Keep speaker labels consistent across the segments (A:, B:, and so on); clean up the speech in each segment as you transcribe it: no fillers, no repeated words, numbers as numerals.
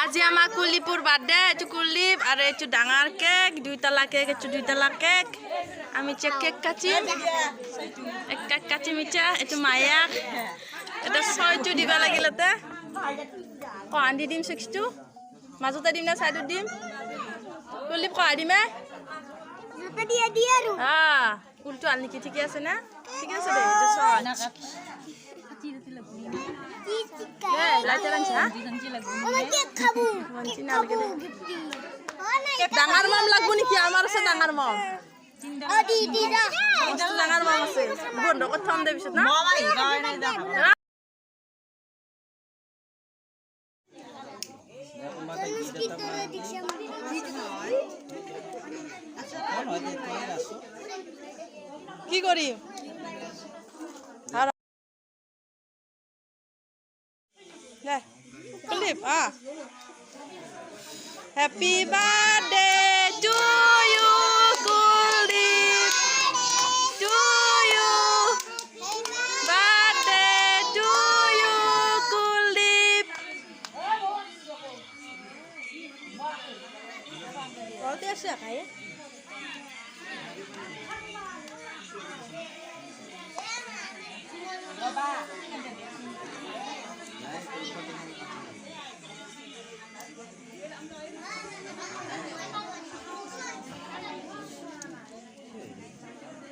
A: আজি আমাৰ কুলিপুৰ বাৰ্থডে এইটো কুলিপ আৰু এইটো ডাঙৰ কেক দুইতলা কেক এইটো দুইতলা কেক আমি কেক কাটিম এক কেক কাটিম এতিয়া এইটো মায়াক এটা 6টো দিব লাগিলতে কহান দি দিম 6টো মাজতে দিম না সাইডত দিম কুলিপ কহা দিমে কুলটো আনি কি ঠিকে আছে না ঠিক আছে দে এইটো 6 লাইটার আনছ ডাঙৰ মম লাগব নেকি আমাৰ আছে ডাঙৰ মম ডাঙৰ মম আছে বন্ধ কৰি থম দে পিছত না কি করি Clip, Happy birthday to you, Kulip. To you. Birthday to you, Kulip. Kau tiap siapa ya?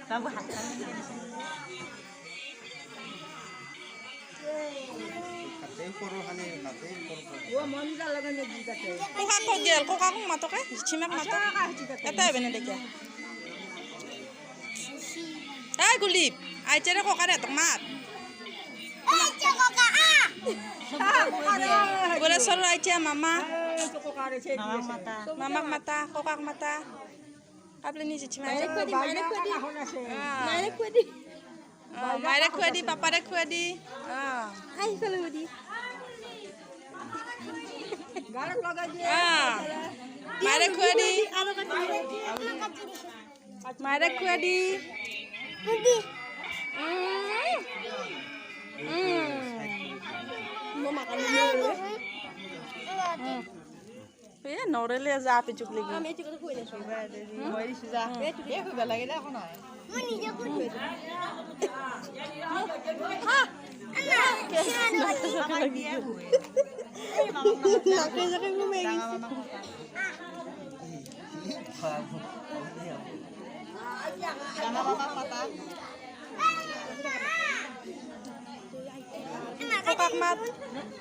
A: Babu hat kan. Gua mau minta lagan di kate. Kok kok gel, kok kamu matok ya? Cimak matok. Kata bene dek ya. Kulip, acara kok kada tomat. Boleh suruh aja mama. Mama mata, kokak mata. Apa ni sih cuma? Mari kuadi, papa ada kuadi. Hai kalau kuadi. Mari kuadi. Mari kuadi. Mau makan dulu. Ya, norel ya zap itu lagi. Kami itu kita kuih deh. Mau ini sudah. Ya, aku balik lagi dah aku nak. Mana dia kuih? Nak dia kuih. Nak dia kuih megi. Jangan mata. Kokak mat.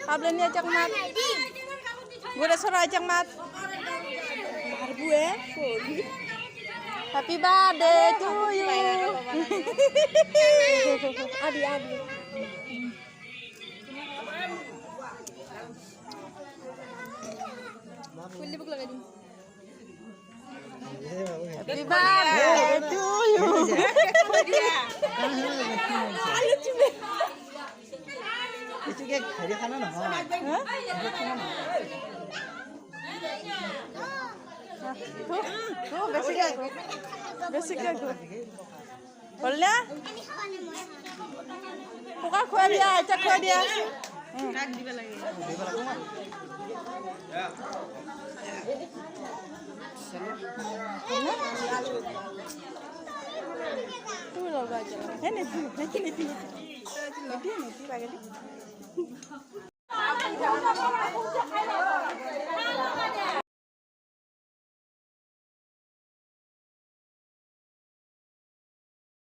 A: Kabelnya ajak mat. Gue udah suruh ajak mat. Gue. Happy birthday to you. Adi. Kulli buk lagi. Happy birthday to you. Itu kayak hari kanan nah. Tuh, basic aku. Boleh? Buka kuah dia, cak kuah dia. Kak di lagi. Ya. Tuh lo baca. Ini. Dia nih, lagi.